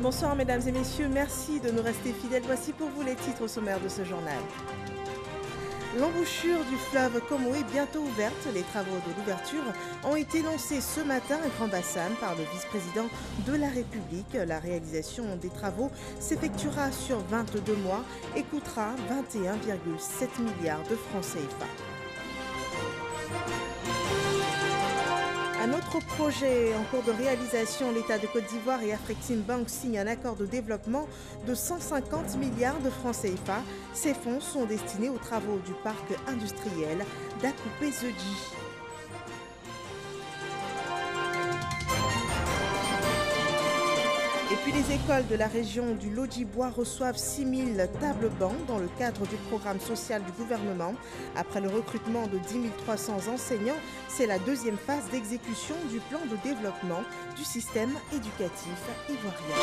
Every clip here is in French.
Bonsoir mesdames et messieurs, merci de nous rester fidèles. Voici pour vous les titres sommaires de ce journal. L'embouchure du fleuve Comoé est bientôt ouverte. Les travaux de l'ouverture ont été lancés ce matin à Grand Bassam par le vice-président de la République. La réalisation des travaux s'effectuera sur 22 mois et coûtera 21,7 milliards de francs CFA. Un autre projet en cours de réalisation, l'État de Côte d'Ivoire et Afreximbank signent un accord de développement de 150 milliards de francs CFA. Ces fonds sont destinés aux travaux du parc industriel d'Akoupé-Zedji. Et puis les écoles de la région du Lodjibois reçoivent 6 000 tables bancs dans le cadre du programme social du gouvernement. Après le recrutement de 10 300 enseignants, c'est la deuxième phase d'exécution du plan de développement du système éducatif ivoirien.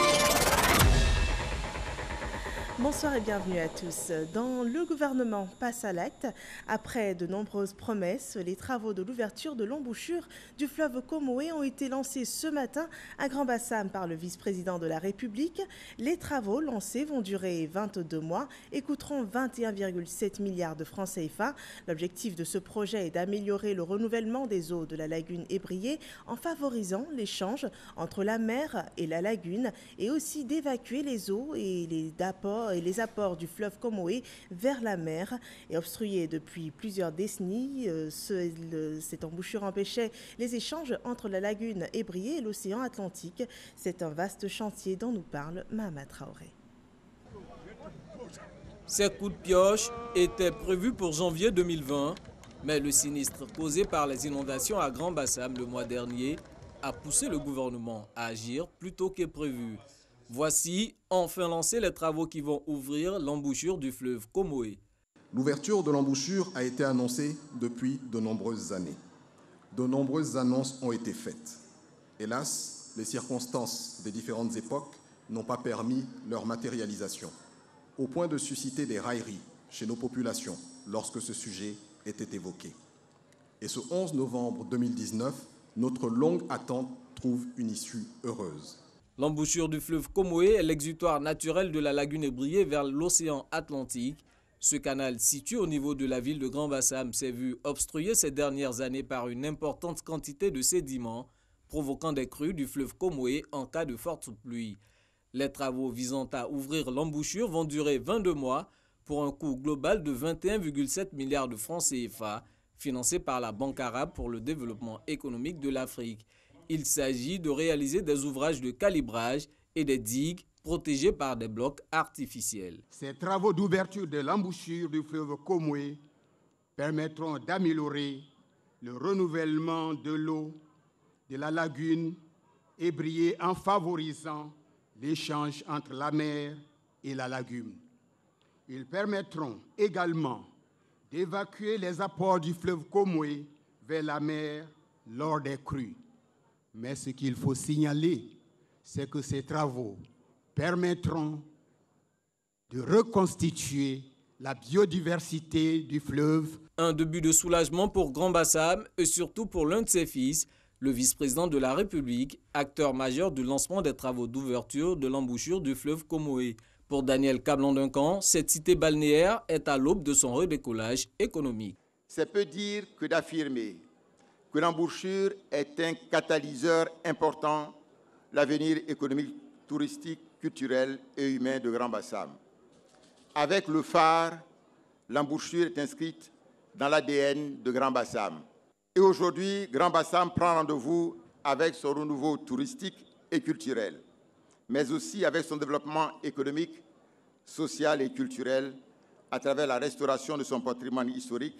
Bonsoir et bienvenue à tous. Le gouvernement passe à l'acte. Après de nombreuses promesses, les travaux de l'ouverture de l'embouchure du fleuve Comoé ont été lancés ce matin à Grand Bassam par le vice-président de la République. Les travaux lancés vont durer 22 mois et coûteront 21,7 milliards de francs CFA. L'objectif de ce projet est d'améliorer le renouvellement des eaux de la lagune ébriée en favorisant l'échange entre la mer et la lagune et aussi d'évacuer les eaux et les apports du fleuve Comoé vers la mer. Et obstrué depuis plusieurs décennies, cette embouchure empêchait les échanges entre la lagune ébriée et l'océan Atlantique. C'est un vaste chantier dont nous parle Mahama Traoré. Ces coups de pioche étaient prévus pour janvier 2020, mais le sinistre causé par les inondations à Grand Bassam le mois dernier a poussé le gouvernement à agir plus tôt que prévu. Voici enfin lancés les travaux qui vont ouvrir l'embouchure du fleuve Comoé. L'ouverture de l'embouchure a été annoncée depuis de nombreuses années. De nombreuses annonces ont été faites. Hélas, les circonstances des différentes époques n'ont pas permis leur matérialisation, au point de susciter des railleries chez nos populations lorsque ce sujet était évoqué. Et ce 11 novembre 2019, notre longue attente trouve une issue heureuse. L'embouchure du fleuve Comoé est l'exutoire naturel de la lagune ébriée vers l'océan Atlantique. Ce canal, situé au niveau de la ville de Grand Bassam, s'est vu obstrué ces dernières années par une importante quantité de sédiments, provoquant des crues du fleuve Comoé en cas de forte pluie. Les travaux visant à ouvrir l'embouchure vont durer 22 mois pour un coût global de 21,7 milliards de francs CFA, financé par la Banque arabe pour le développement économique de l'Afrique. Il s'agit de réaliser des ouvrages de calibrage et des digues protégées par des blocs artificiels. Ces travaux d'ouverture de l'embouchure du fleuve Comoé permettront d'améliorer le renouvellement de l'eau de la lagune ébriée en favorisant l'échange entre la mer et la lagune. Ils permettront également d'évacuer les apports du fleuve Comoé vers la mer lors des crues. Mais ce qu'il faut signaler, c'est que ces travaux permettront de reconstituer la biodiversité du fleuve. Un début de soulagement pour Grand Bassam et surtout pour l'un de ses fils, le vice-président de la République, acteur majeur du lancement des travaux d'ouverture de l'embouchure du fleuve Comoé. Pour Daniel Cablon-Duncan, cette cité balnéaire est à l'aube de son redécollage économique. C'est peu dire que d'affirmer que l'embouchure est un catalyseur important de l'avenir économique, touristique, culturel et humain de Grand Bassam. Avec le phare, l'embouchure est inscrite dans l'ADN de Grand Bassam. Et aujourd'hui, Grand Bassam prend rendez-vous avec son renouveau touristique et culturel, mais aussi avec son développement économique, social et culturel à travers la restauration de son patrimoine historique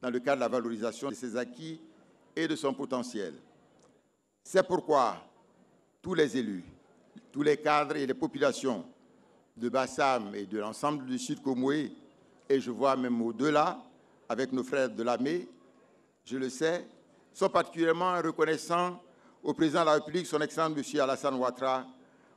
dans le cadre de la valorisation de ses acquis et de son potentiel. C'est pourquoi tous les élus, tous les cadres et les populations de Bassam et de l'ensemble du Sud Comoé, et je vois même au-delà, avec nos frères de l'AME, je le sais, sont particulièrement reconnaissants au président de la République, son Excellence M. Alassane Ouattara,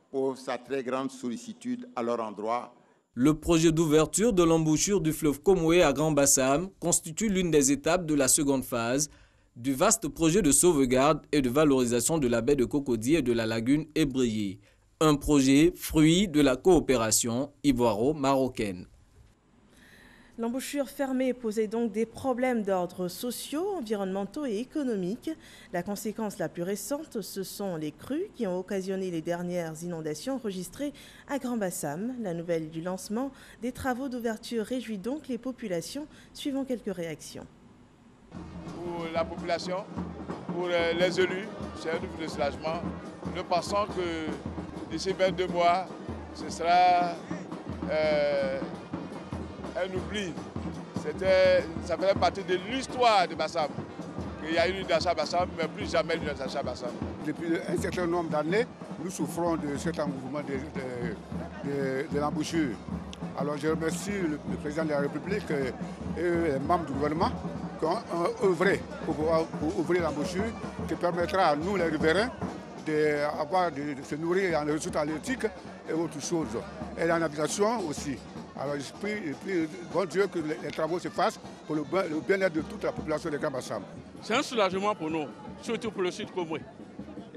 pour sa très grande sollicitude à leur endroit. Le projet d'ouverture de l'embouchure du fleuve Comoé à Grand Bassam constitue l'une des étapes de la seconde phase du vaste projet de sauvegarde et de valorisation de la baie de Cocody et de la lagune ébriée. Un projet fruit de la coopération ivoiro-marocaine. L'embouchure fermée posait donc des problèmes d'ordre sociaux, environnementaux et économiques. La conséquence la plus récente, ce sont les crues qui ont occasionné les dernières inondations enregistrées à Grand Bassam. La nouvelle du lancement des travaux d'ouverture réjouit donc les populations. Suivons quelques réactions. Pour la population, pour les élus, c'est un nouveau soulagement. Nous pensons que d'ici 22 mois, ce sera un oubli. Ça faisait partie de l'histoire de Bassam. Il y a eu l'inondation à Bassam, mais plus jamais l'inondation à Bassam. Depuis un certain nombre d'années, nous souffrons de cet engouement de l'embouchure. Alors je remercie le président de la République et les membres du gouvernement qui ont œuvré pour ouvrir l'embouchure, qui permettra à nous, les riverains, de se nourrir en ressources halieutiques et autres choses. Et la navigation aussi. Alors je prie bon Dieu que les travaux se fassent pour le bien-être de toute la population de Grand Bassam. C'est un soulagement pour nous, surtout pour le sud Komoué,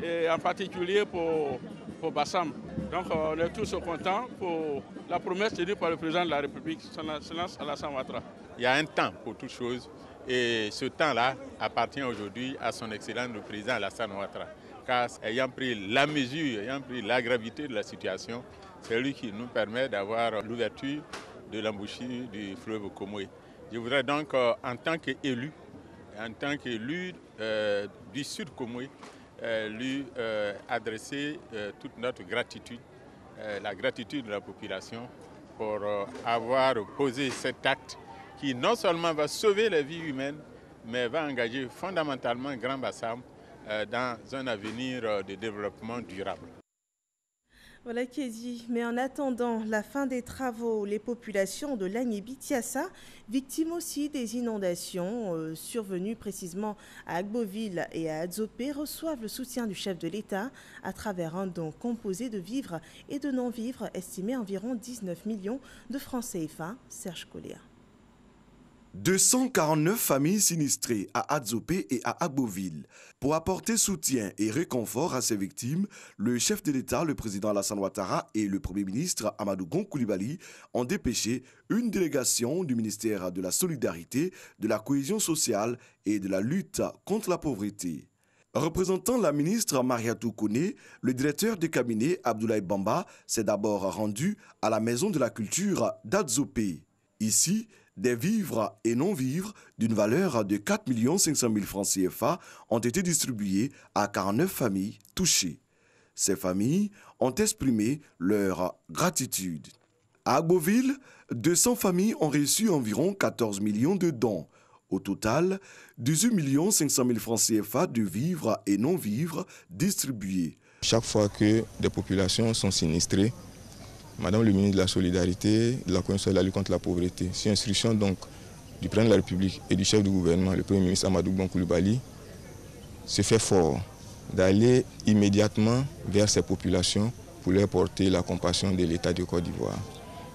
et en particulier pour Bassam. Donc on est tous contents pour la promesse tenue par le président de la République, Excellence Alassane Ouattara. Il y a un temps pour toute chose et ce temps-là appartient aujourd'hui à son Excellence le président Alassane Ouattara. Car ayant pris la mesure, ayant pris la gravité de la situation, c'est lui qui nous permet d'avoir l'ouverture de l'embouchure du fleuve Komoué. Je voudrais donc, en tant qu'élu du Sud Komoué, lui adresser toute notre gratitude, la gratitude de la population pour avoir posé cet acte qui non seulement va sauver les vies humaines, mais va engager fondamentalement Grand Bassam dans un avenir de développement durable. Voilà qui est dit. Mais en attendant la fin des travaux, les populations de Lagné-Bitiassa, victimes aussi des inondations survenues précisément à Agboville et à Adzopé, reçoivent le soutien du chef de l'État à travers un don composé de vivres et de non-vivres estimé à environ 19 millions de francs CFA. Serge Collier. 249 familles sinistrées à Adzopé et à Agboville. Pour apporter soutien et réconfort à ces victimes, le chef de l'État, le président Alassane Ouattara et le Premier ministre Amadou Gon Coulibaly ont dépêché une délégation du ministère de la Solidarité, de la Cohésion sociale et de la lutte contre la pauvreté. Représentant la ministre Mariatou Kone, le directeur de cabinet Abdoulaye Bamba s'est d'abord rendu à la Maison de la Culture d'Adzopé. Ici, des vivres et non-vivres d'une valeur de 4 500 000 francs CFA ont été distribués à 49 familles touchées. Ces familles ont exprimé leur gratitude. À Agboville, 200 familles ont reçu environ 14 millions de dons. Au total, 18 500 000 francs CFA de vivres et non-vivres distribués. Chaque fois que des populations sont sinistrées, Madame le ministre de la Solidarité, de la Cohésion de la lutte contre la pauvreté, sur instruction donc du président de la République et du chef du gouvernement, le Premier ministre Amadou Gon Coulibaly, se fait fort d'aller immédiatement vers ces populations pour leur porter la compassion de l'État de Côte d'Ivoire.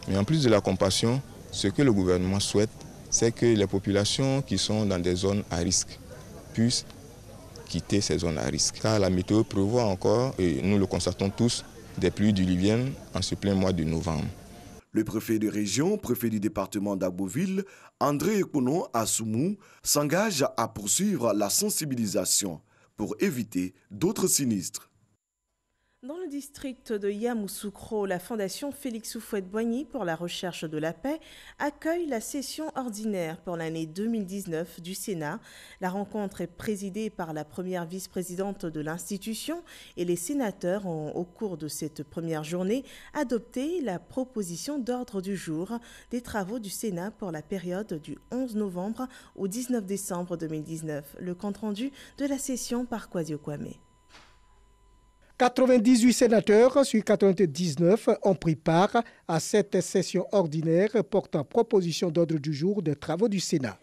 Mais en plus de la compassion, ce que le gouvernement souhaite, c'est que les populations qui sont dans des zones à risque puissent quitter ces zones à risque. Car la météo prévoit encore, et nous le constatons tous, des pluies diluviennes en ce plein mois de novembre. Le préfet de région, préfet du département d'Agboville, André Ekono Assoumou, s'engage à poursuivre la sensibilisation pour éviter d'autres sinistres. Dans le district de Yamoussoukro, la Fondation Félix Houphouët-Boigny pour la recherche de la paix accueille la session ordinaire pour l'année 2019 du Sénat. La rencontre est présidée par la première vice-présidente de l'institution et les sénateurs ont, au cours de cette première journée, adopté la proposition d'ordre du jour des travaux du Sénat pour la période du 11 novembre au 19 décembre 2019. Le compte-rendu de la session par Kwasi Okwame. 98 sénateurs sur 99 ont pris part à cette session ordinaire portant proposition d'ordre du jour des travaux du Sénat.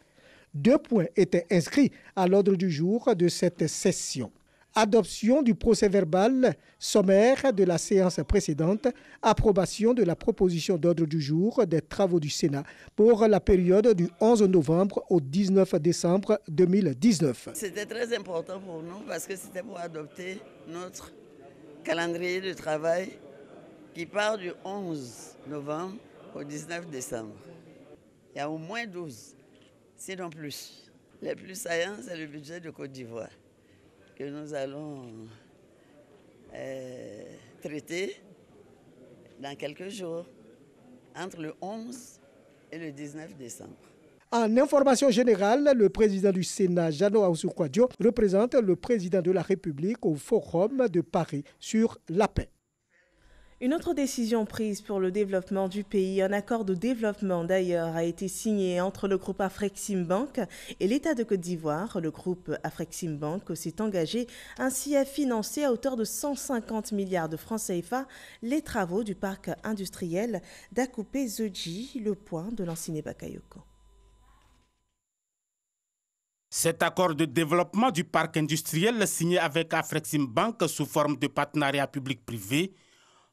2 points étaient inscrits à l'ordre du jour de cette session. Adoption du procès-verbal sommaire de la séance précédente, approbation de la proposition d'ordre du jour des travaux du Sénat pour la période du 11 novembre au 19 décembre 2019. C'était très important pour nous parce que c'était pour adopter notre calendrier de travail qui part du 11 novembre au 19 décembre. Il y a au moins 12, sinon plus. Le plus saillant, c'est le budget de Côte d'Ivoire que nous allons traiter dans quelques jours, entre le 11 et le 19 décembre. En information générale, le président du Sénat, Jeannot Ahoussou-Kouadio, représente le président de la République au Forum de Paris sur la paix. Une autre décision prise pour le développement du pays, un accord de développement d'ailleurs, a été signé entre le groupe Afreximbank et l'État de Côte d'Ivoire. Le groupe Afreximbank s'est engagé ainsi à financer à hauteur de 150 milliards de francs CFA les travaux du parc industriel d'Akupé-Zodji, le point de Lansine Bakayoko. Cet accord de développement du parc industriel signé avec Afreximbank sous forme de partenariat public-privé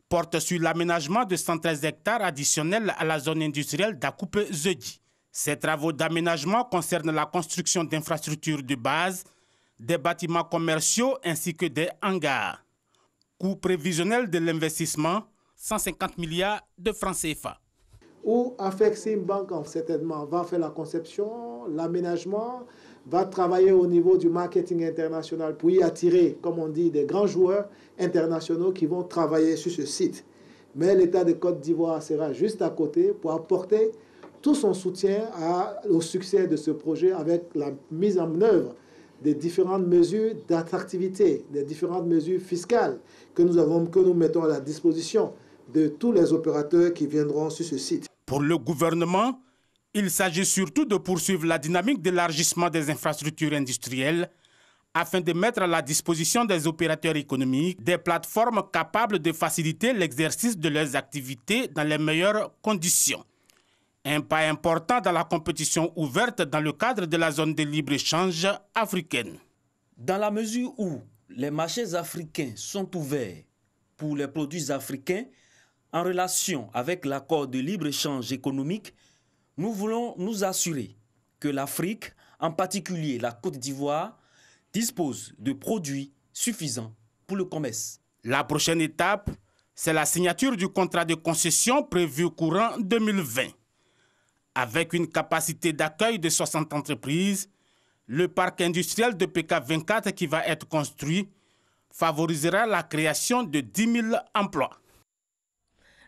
porte sur l'aménagement de 113 hectares additionnels à la zone industrielle d'Akupé-Zodji. Ces travaux d'aménagement concernent la construction d'infrastructures de base, des bâtiments commerciaux ainsi que des hangars. Coût prévisionnel de l'investissement, 150 milliards de francs CFA. Où Afreximbank certainement va faire la conception, l'aménagement, va travailler au niveau du marketing international pour y attirer, comme on dit, des grands joueurs internationaux qui vont travailler sur ce site. Mais l'État de Côte d'Ivoire sera juste à côté pour apporter tout son soutien au succès de ce projet avec la mise en œuvre des différentes mesures d'attractivité, des différentes mesures fiscales que nous mettons à la disposition de tous les opérateurs qui viendront sur ce site. Pour le gouvernement, il s'agit surtout de poursuivre la dynamique d'élargissement des infrastructures industrielles afin de mettre à la disposition des opérateurs économiques des plateformes capables de faciliter l'exercice de leurs activités dans les meilleures conditions. Un pas important dans la compétition ouverte dans le cadre de la zone de libre-échange africaine. Dans la mesure où les marchés africains sont ouverts pour les produits africains, en relation avec l'accord de libre-échange économique, nous voulons nous assurer que l'Afrique, en particulier la Côte d'Ivoire, dispose de produits suffisants pour le commerce. La prochaine étape, c'est la signature du contrat de concession prévu courant 2020. Avec une capacité d'accueil de 60 entreprises, le parc industriel de PK24 qui va être construit favorisera la création de 10 000 emplois.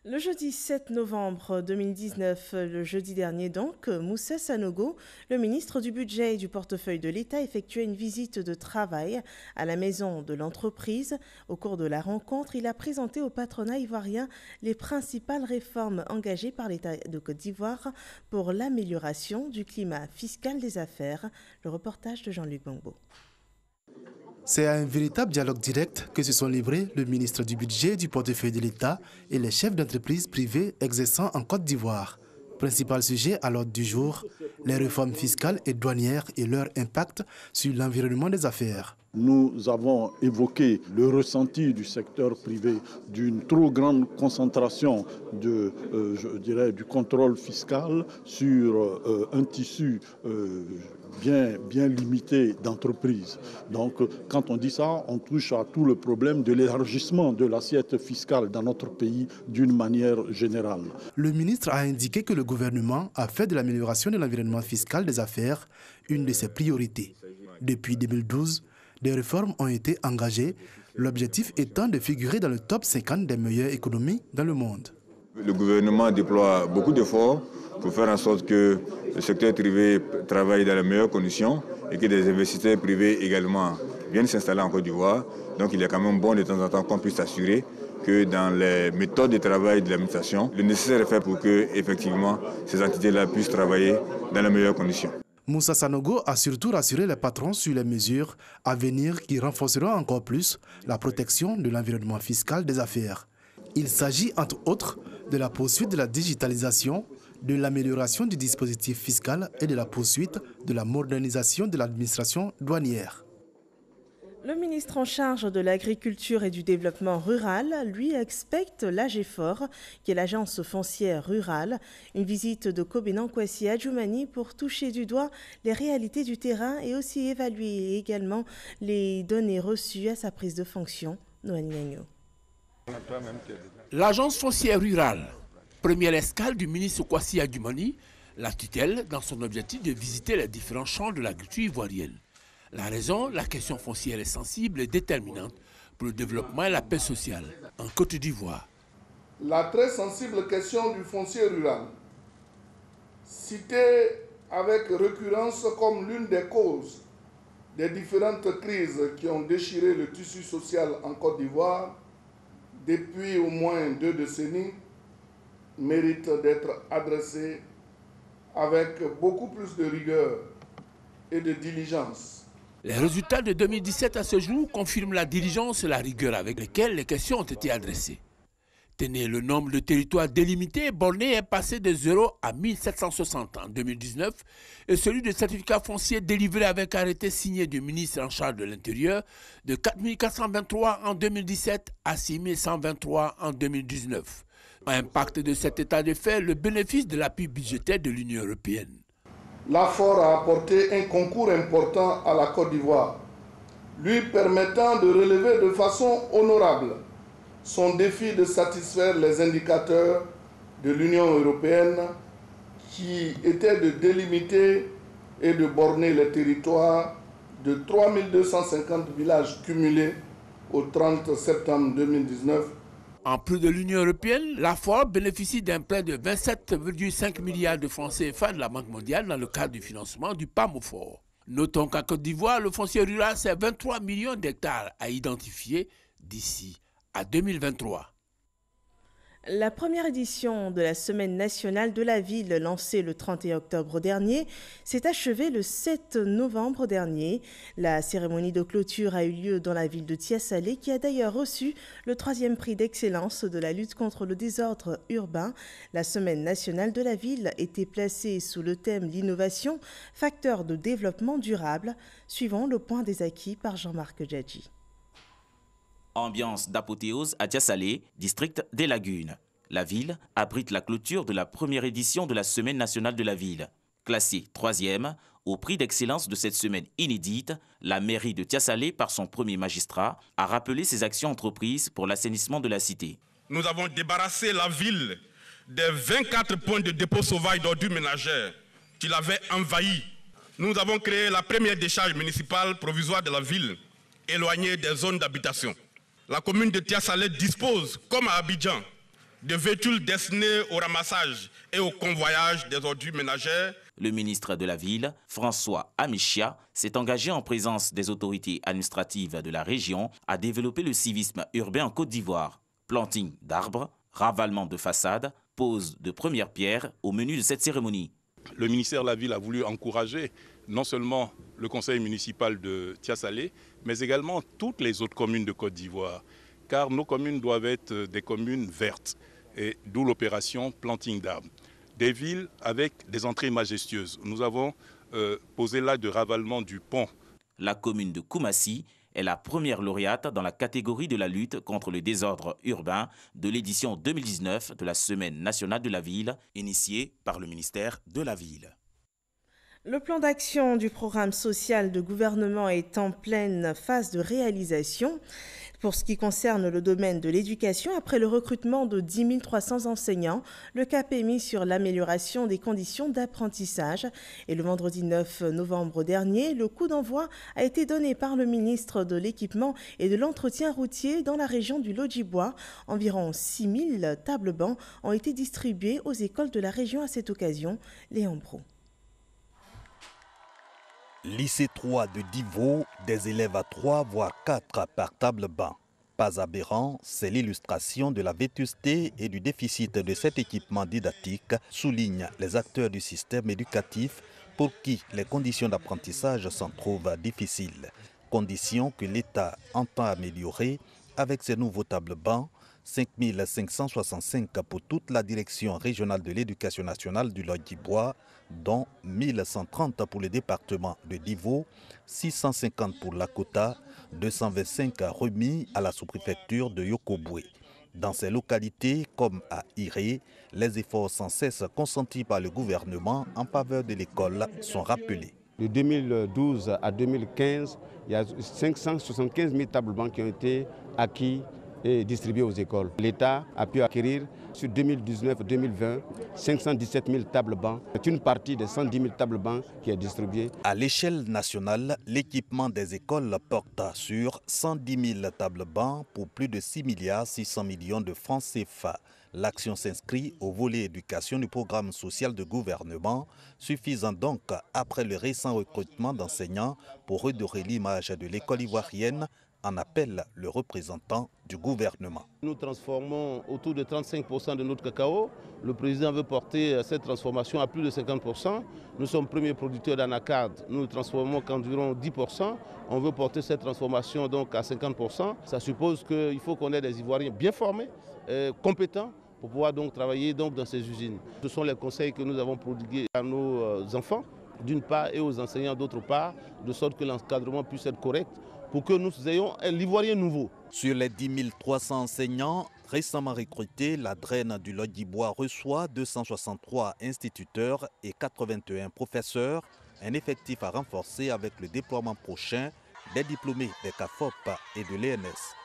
Le jeudi 7 novembre 2019, le jeudi dernier donc, Moussa Sanogo, le ministre du Budget et du portefeuille de l'État, effectuait une visite de travail à la maison de l'entreprise. Au cours de la rencontre, il a présenté au patronat ivoirien les principales réformes engagées par l'État de Côte d'Ivoire pour l'amélioration du climat fiscal des affaires. Le reportage de Jean-Luc Bangbo. C'est à un véritable dialogue direct que se sont livrés le ministre du Budget et du portefeuille de l'État et les chefs d'entreprises privées exerçant en Côte d'Ivoire. Principal sujet à l'ordre du jour, les réformes fiscales et douanières et leur impact sur l'environnement des affaires. Nous avons évoqué le ressenti du secteur privé d'une trop grande concentration du contrôle fiscal sur un tissu bien limité d'entreprises. Donc, quand on dit ça, on touche à tout le problème de l'élargissement de l'assiette fiscale dans notre pays d'une manière générale. Le ministre a indiqué que le gouvernement a fait de l'amélioration de l'environnement fiscal des affaires une de ses priorités. Depuis 2012, des réformes ont été engagées, l'objectif étant de figurer dans le top 50 des meilleures économies dans le monde. Le gouvernement déploie beaucoup d'efforts pour faire en sorte que le secteur privé travaille dans les meilleures conditions et que des investisseurs privés également viennent s'installer en Côte d'Ivoire. Donc il est quand même bon de temps en temps qu'on puisse s'assurer que dans les méthodes de travail de l'administration, le nécessaire est fait pour que effectivement ces entités-là puissent travailler dans les meilleures conditions. Moussa Sanogo a surtout rassuré les patrons sur les mesures à venir qui renforceront encore plus la protection de l'environnement fiscal des affaires. Il s'agit entre autres de la poursuite de la digitalisation, de l'amélioration du dispositif fiscal et de la poursuite de la modernisation de l'administration douanière. Le ministre en charge de l'agriculture et du développement rural, lui, expecte l'AGEFOR, qui est l'agence foncière rurale, une visite de Kobenan Kwasi Adjoumani pour toucher du doigt les réalités du terrain et aussi évaluer également les données reçues à sa prise de fonction. Noël Gagnon. L'agence foncière rurale, première escale du ministre Kwasi Adjumani, la tutelle dans son objectif de visiter les différents champs de l'agriculture ivoirienne. La raison, la question foncière est sensible et déterminante pour le développement et la paix sociale en Côte d'Ivoire. La très sensible question du foncier rural, citée avec récurrence comme l'une des causes des différentes crises qui ont déchiré le tissu social en Côte d'Ivoire depuis au moins 2 décennies, mérite d'être adressée avec beaucoup plus de rigueur et de diligence. Les résultats de 2017 à ce jour confirment la diligence et la rigueur avec lesquelles les questions ont été adressées. Tenez, le nombre de territoires délimités et bornés est passé de 0 à 1760 en 2019 et celui de certificats fonciers délivrés avec arrêté signé du ministre en charge de l'Intérieur de 4423 en 2017 à 6123 en 2019. Impact de cet état de fait, le bénéfice de l'appui budgétaire de l'Union européenne. L'AFOR a apporté un concours important à la Côte d'Ivoire, lui permettant de relever de façon honorable son défi de satisfaire les indicateurs de l'Union européenne qui étaient de délimiter et de borner les territoires de 3250 villages cumulés au 30 septembre 2019. En plus de l'Union européenne, l'AFOR bénéficie d'un prêt de 27,5 milliards de francs CFA de la Banque mondiale dans le cadre du financement du PAMOFOR. Notons qu'en Côte d'Ivoire, le foncier rural, c'est 23 millions d'hectares à identifier d'ici à 2023. La première édition de la Semaine nationale de la ville, lancée le 31 octobre dernier, s'est achevée le 7 novembre dernier. La cérémonie de clôture a eu lieu dans la ville de Tiassalé, qui a d'ailleurs reçu le 3e prix d'excellence de la lutte contre le désordre urbain. La Semaine nationale de la ville était placée sous le thème l'innovation, facteur de développement durable, suivant le point des acquis par Jean-Marc Djadji. Ambiance d'apothéose à Tiassalé, district des Lagunes. La ville abrite la clôture de la première édition de la Semaine nationale de la ville. Classée 3e, au prix d'excellence de cette semaine inédite, la mairie de Tiassalé, par son premier magistrat, a rappelé ses actions entreprises pour l'assainissement de la cité. Nous avons débarrassé la ville des 24 points de dépôt sauvage d'ordures ménagères qui l'avaient envahi. Nous avons créé la première décharge municipale provisoire de la ville, éloignée des zones d'habitation. La commune de Tiassalé dispose, comme à Abidjan, de véhicules destinés au ramassage et au convoyage des ordures ménagères. Le ministre de la Ville, François Amichia, s'est engagé en présence des autorités administratives de la région à développer le civisme urbain en Côte d'Ivoire. Planting d'arbres, ravalement de façades, pose de première pierre au menu de cette cérémonie. Le ministère de la Ville a voulu encourager non seulement le conseil municipal de Tiassalé, mais également toutes les autres communes de Côte d'Ivoire, car nos communes doivent être des communes vertes, et d'où l'opération Planting d'arbres. Des villes avec des entrées majestueuses. Nous avons posé l'acte de ravalement du pont. La commune de Koumassi est la première lauréate dans la catégorie de la lutte contre le désordre urbain de l'édition 2019 de la Semaine nationale de la ville, initiée par le ministère de la Ville. Le plan d'action du programme social de gouvernement est en pleine phase de réalisation. Pour ce qui concerne le domaine de l'éducation, après le recrutement de 10 300 enseignants, le cap est mis sur l'amélioration des conditions d'apprentissage. Et le vendredi 9 novembre dernier, le coup d'envoi a été donné par le ministre de l'Équipement et de l'Entretien routier dans la région du Lodjibois. Environ 6 000 tables bancs ont été distribuées aux écoles de la région à cette occasion. Léon Brou. Lycée 3 de Divo, des élèves à 3 voire 4 par table banc. Pas aberrant, c'est l'illustration de la vétusté et du déficit de cet équipement didactique, soulignent les acteurs du système éducatif pour qui les conditions d'apprentissage s'en trouvent difficiles. Conditions que l'État entend améliorer avec ces nouveaux tables bancs, 5 565 pour toute la direction régionale de l'éducation nationale du Lodjibois, dont 1130 pour le département de Divo, 650 pour Lakota, 225 remis à la sous-préfecture de Yokobwe. Dans ces localités, comme à Iré, les efforts sans cesse consentis par le gouvernement en faveur de l'école sont rappelés. De 2012 à 2015, il y a 575 000 tables bancs qui ont été acquis et distribuées aux écoles. L'État a pu acquérir sur 2019-2020 517 000 tables-bancs. C'est une partie des 110 000 tables-bancs qui est distribuée. À l'échelle nationale, l'équipement des écoles porte sur 110 000 tables-bancs pour plus de 6,6 milliards de francs CFA. L'action s'inscrit au volet éducation du programme social de gouvernement, suffisant donc après le récent recrutement d'enseignants pour redorer l'image de l'école ivoirienne, en appelle le représentant du gouvernement. Nous transformons autour de 35% de notre cacao. Le président veut porter cette transformation à plus de 50%. Nous sommes premiers producteurs d'anacarde. Nous ne transformons qu'environ 10%. On veut porter cette transformation donc à 50%. Ça suppose qu'il faut qu'on ait des Ivoiriens bien formés, compétents, pour pouvoir donc travailler donc dans ces usines. Ce sont les conseils que nous avons prodigués à nos enfants, d'une part, et aux enseignants d'autre part, de sorte que l'encadrement puisse être correct, pour que nous ayons l'Ivoirien nouveau. Sur les 10 300 enseignants récemment recrutés, la draine du Lot-d'Ivoire reçoit 263 instituteurs et 81 professeurs, un effectif à renforcer avec le déploiement prochain des diplômés des CAFOP et de l'ENS.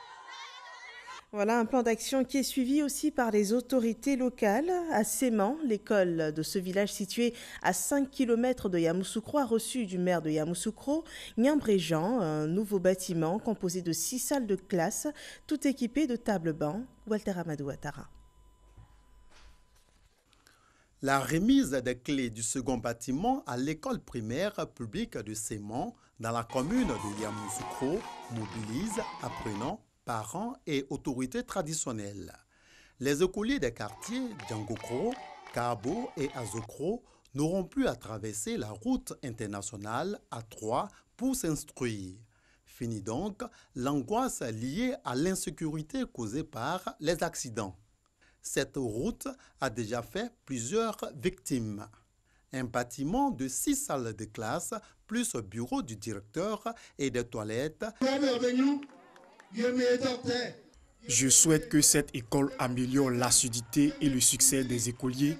Voilà un plan d'action qui est suivi aussi par les autorités locales. À Séman, l'école de ce village situé à 5 km de Yamoussoukro a reçu du maire de Yamoussoukro, Niambréjean, un nouveau bâtiment composé de 6 salles de classe, tout équipé de tables-bancs. Walter Amadou Ouattara. La remise des clés du second bâtiment à l'école primaire publique de Séman, dans la commune de Yamoussoukro, mobilise apprenants, parents et autorités traditionnelles. Les écoliers des quartiers Djangokro, Kabo et Azokro n'auront plus à traverser la route internationale A3 pour s'instruire. Fini donc l'angoisse liée à l'insécurité causée par les accidents. Cette route a déjà fait plusieurs victimes. Un bâtiment de 6 salles de classe, plus bureau du directeur et des toilettes. Je souhaite que cette école améliore l'assiduité et le succès des écoliers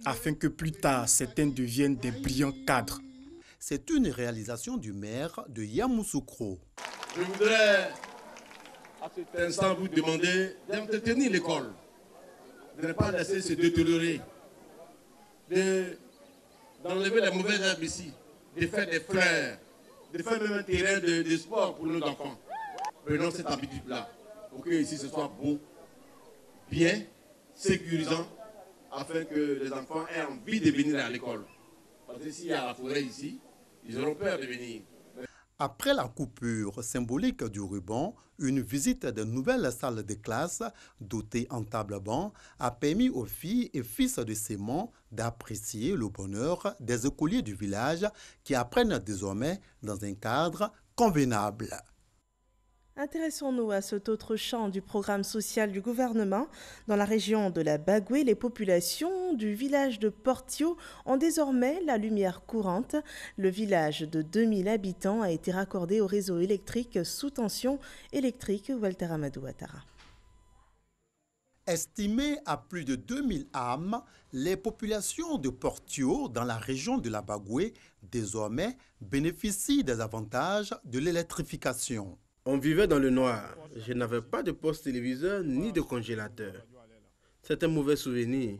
afin que plus tard certains deviennent des brillants cadres. C'est une réalisation du maire de Yamoussoukro. Je voudrais à cet instant vous demander d'entretenir l'école, de ne pas laisser se détériorer, d'enlever les mauvaises herbes ici, de faire des fleurs, de faire même un terrain de sport pour nos enfants. Prenons cette habitude-là, pour que ici ce soit beau, bien, sécurisant, afin que les enfants aient envie de venir à l'école. Parce que s'il y a la forêt ici, ils auront peur de venir. Après la coupure symbolique du ruban, une visite de nouvelles salles de classe dotées en table-banc a permis aux filles et fils de Séman d'apprécier le bonheur des écoliers du village qui apprennent désormais dans un cadre convenable. Intéressons-nous à cet autre champ du programme social du gouvernement. Dans la région de la Bagoué, les populations du village de Portio ont désormais la lumière courante. Le village de 2000 habitants a été raccordé au réseau électrique sous tension électrique. Walter Amadou Ouattara. Estimées à plus de 2000 âmes, les populations de Portio dans la région de la Bagoué désormais bénéficient des avantages de l'électrification. On vivait dans le noir. Je n'avais pas de poste téléviseur ni de congélateur. C'est un mauvais souvenir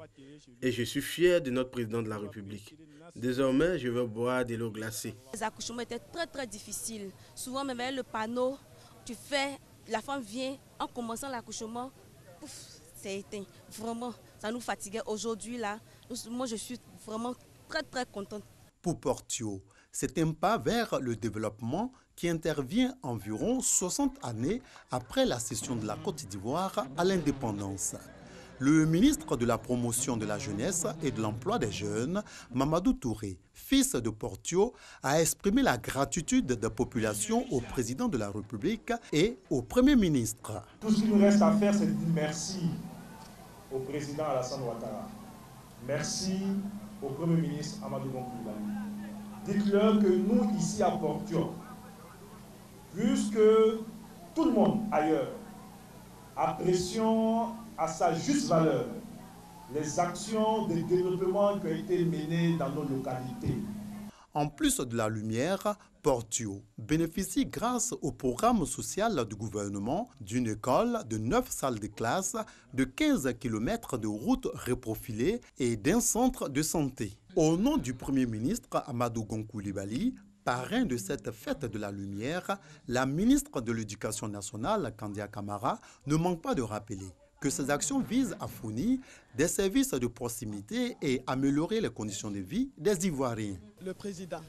et je suis fier de notre président de la République. Désormais, je veux boire de l'eau glacée. Les accouchements étaient très difficiles. Souvent, même avec le panneau, la femme vient, en commençant l'accouchement, c'est éteint. Vraiment, ça nous fatiguait. Aujourd'hui, là, moi, je suis vraiment très contente. Pour Portio, c'est un pas vers le développement qui intervient environ 60 années après la cession de la Côte d'Ivoire à l'indépendance. Le ministre de la Promotion de la Jeunesse et de l'Emploi des Jeunes, Mamadou Touré, fils de Portio, a exprimé la gratitude des populations au président de la République et au Premier ministre. Tout ce qu'il nous reste à faire, c'est de dire merci au président Alassane Ouattara. Merci au Premier ministre Amadou Gon Coulibaly. Dites-leur que nous, ici à Portio, puisque tout le monde ailleurs apprécions à sa juste valeur les actions de développement qui ont été menées dans nos localités. En plus de la lumière, Portio bénéficie grâce au programme social du gouvernement d'une école de 9 salles de classe, de 15 km de routes reprofilées et d'un centre de santé. Au nom du Premier ministre Amadou Gon Coulibaly, parrain de cette fête de la lumière, la ministre de l'Éducation nationale, Kandia Camara, ne manque pas de rappeler que ces actions visent à fournir des services de proximité et améliorer les conditions de vie des Ivoiriens. Le président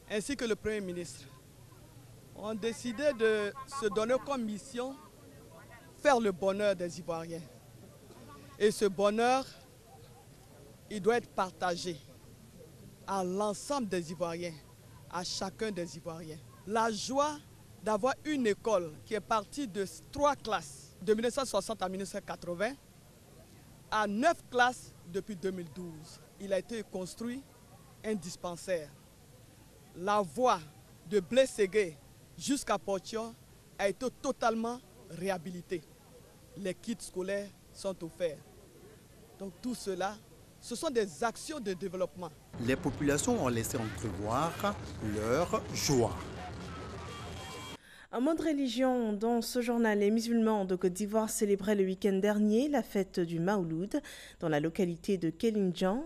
ainsi que le Premier ministre ont décidé de se donner comme mission faire le bonheur des Ivoiriens. Et ce bonheur, il doit être partagé à l'ensemble des Ivoiriens, à chacun des Ivoiriens. La joie d'avoir une école qui est partie de 3 classes de 1960 à 1980 à 9 classes depuis 2012. Il a été construit un dispensaire. La voie de Blességué jusqu'à Portio a été totalement réhabilitée. Les kits scolaires sont offerts. Donc tout cela, ce sont des actions de développement. Les populations ont laissé entrevoir leur joie. En mode religion, dans ce journal, les musulmans de Côte d'Ivoire célébraient le week-end dernier la fête du Maouloud dans la localité de Kelindjan,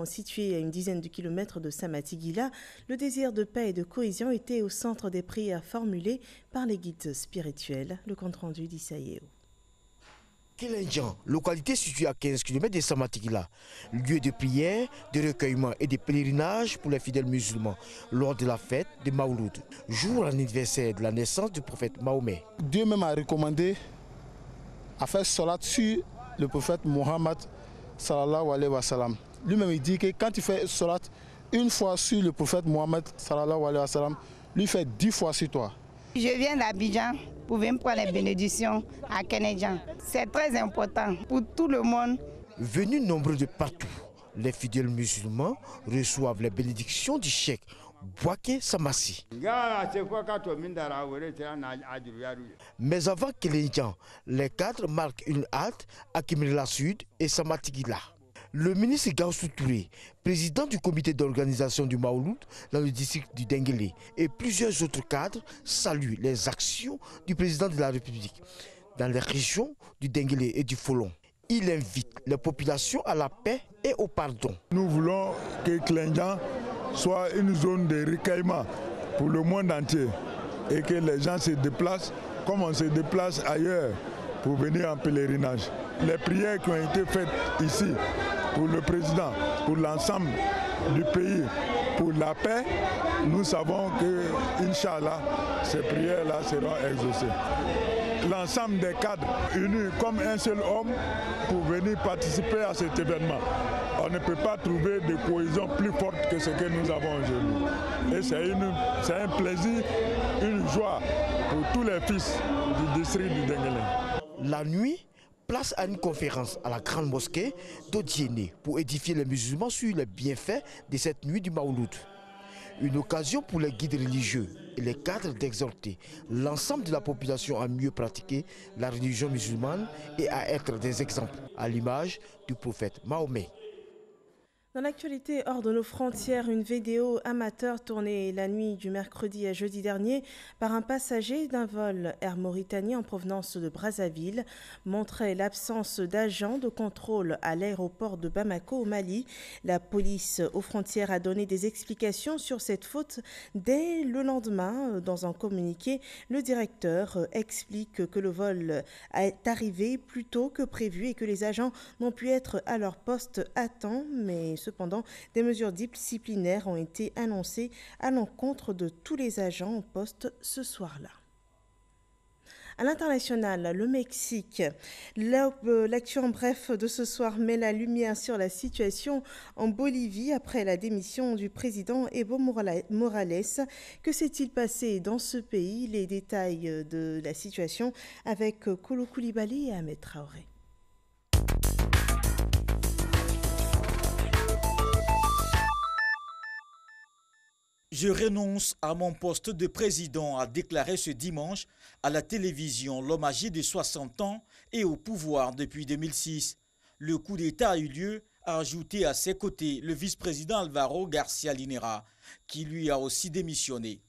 située à une dizaine de kilomètres de Samatigila. Le désir de paix et de cohésion était au centre des prières formulées par les guides spirituels. Le compte-rendu d'Issaïeo. Kelindjan, localité située à 15 km de Samatigila, lieu de prière, de recueillement et de pèlerinage pour les fidèles musulmans lors de la fête de Maouloud, jour anniversaire de la naissance du prophète Mahomet. Dieu même a recommandé à faire salat sur le prophète Mohammed sallallahu alayhi wa sallam. Lui-même il dit que quand il fait salat une fois sur le prophète Mohammed sallallahu alayhi wa sallam, lui fait 10 fois sur toi. Je viens d'Abidjan pour venir prendre les bénédictions à Kelindjan. C'est très important pour tout le monde. Venus nombreux de partout, les fidèles musulmans reçoivent les bénédictions du cheikh Bouaké Samassi. Mais avant Kelindjan, les cadres marquent une halte à Kimrila Sud et Samatigila. Le ministre Gaussou Touré, président du comité d'organisation du Maouloud dans le district du Denguélé, et plusieurs autres cadres saluent les actions du président de la République dans les régions du Denguélé et du Folon. Il invite les populations à la paix et au pardon. Nous voulons que Kelindjan soit une zone de recueillement pour le monde entier et que les gens se déplacent comme on se déplace ailleurs pour venir en pèlerinage. Les prières qui ont été faites ici pour le président, pour l'ensemble du pays, pour la paix, nous savons que, Inch'Allah, ces prières-là seront exaucées. L'ensemble des cadres unis comme un seul homme pour venir participer à cet événement. On ne peut pas trouver de cohésion plus forte que ce que nous avons aujourd'hui. Et c'est un plaisir, une joie pour tous les fils du district du Denguélé. La nuit, place à une conférence à la grande mosquée d'Odiéné pour édifier les musulmans sur les bienfaits de cette nuit du Maouloud. Une occasion pour les guides religieux et les cadres d'exhorter l'ensemble de la population à mieux pratiquer la religion musulmane et à être des exemples, à l'image du prophète Mahomet. Dans l'actualité hors de nos frontières, une vidéo amateur tournée la nuit du mercredi à jeudi dernier par un passager d'un vol Air Mauritanie en provenance de Brazzaville montrait l'absence d'agents de contrôle à l'aéroport de Bamako au Mali. La police aux frontières a donné des explications sur cette faute dès le lendemain. Dans un communiqué, le directeur explique que le vol est arrivé plus tôt que prévu et que les agents n'ont pu être à leur poste à temps, mais cependant, des mesures disciplinaires ont été annoncées à l'encontre de tous les agents au poste ce soir-là. À l'international, le Mexique. L'actu en bref de ce soir met la lumière sur la situation en Bolivie après la démission du président Evo Morales. Que s'est-il passé dans ce pays? Les détails de la situation avec Kolo Koulibaly et Ahmed Traoré. Je renonce à mon poste de président, a déclaré ce dimanche à la télévision l'homme âgé de 60 ans et au pouvoir depuis 2006. Le coup d'État a eu lieu, a ajouté à ses côtés le vice-président Alvaro Garcia Linera. qui lui a aussi démissionné.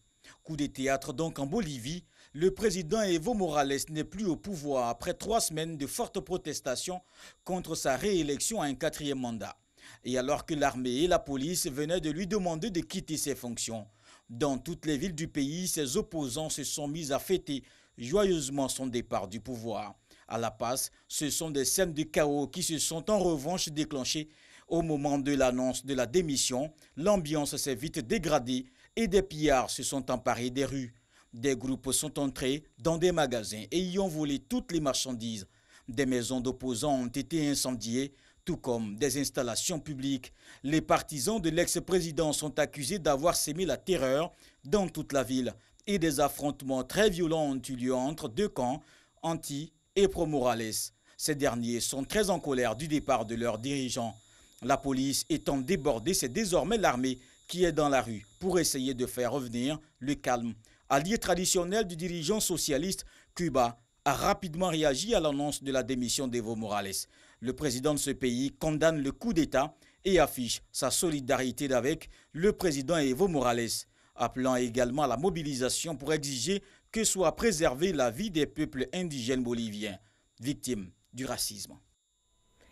Coup de théâtre donc en Bolivie, le président Evo Morales n'est plus au pouvoir après 3 semaines de fortes protestations contre sa réélection à un 4e mandat. Et alors que l'armée et la police venaient de lui demander de quitter ses fonctions. Dans toutes les villes du pays, ses opposants se sont mis à fêter joyeusement son départ du pouvoir. À La Paz, ce sont des scènes de chaos qui se sont en revanche déclenchées au moment de l'annonce de la démission. L'ambiance s'est vite dégradée et des pillards se sont emparés des rues. Des groupes sont entrés dans des magasins et y ont volé toutes les marchandises. Des maisons d'opposants ont été incendiées, tout comme des installations publiques. Les partisans de l'ex-président sont accusés d'avoir sémé la terreur dans toute la ville. Et des affrontements très violents ont eu lieu entre 2 camps, anti- et pro-Morales. Ces derniers sont très en colère du départ de leurs dirigeants. La police étant débordée, c'est désormais l'armée qui est dans la rue pour essayer de faire revenir le calme. Allié traditionnel du dirigeant socialiste, Cuba a rapidement réagi à l'annonce de la démission d'Evo Morales. Le président de ce pays condamne le coup d'État et affiche sa solidarité avec le président Evo Morales, appelant également à la mobilisation pour exiger que soit préservée la vie des peuples indigènes boliviens, victimes du racisme.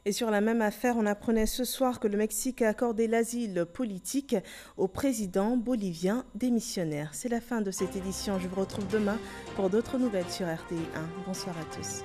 Et sur la même affaire, on apprenait ce soir que le Mexique a accordé l'asile politique au président bolivien démissionnaire. C'est la fin de cette édition. Je vous retrouve demain pour d'autres nouvelles sur RTI 1. Bonsoir à tous.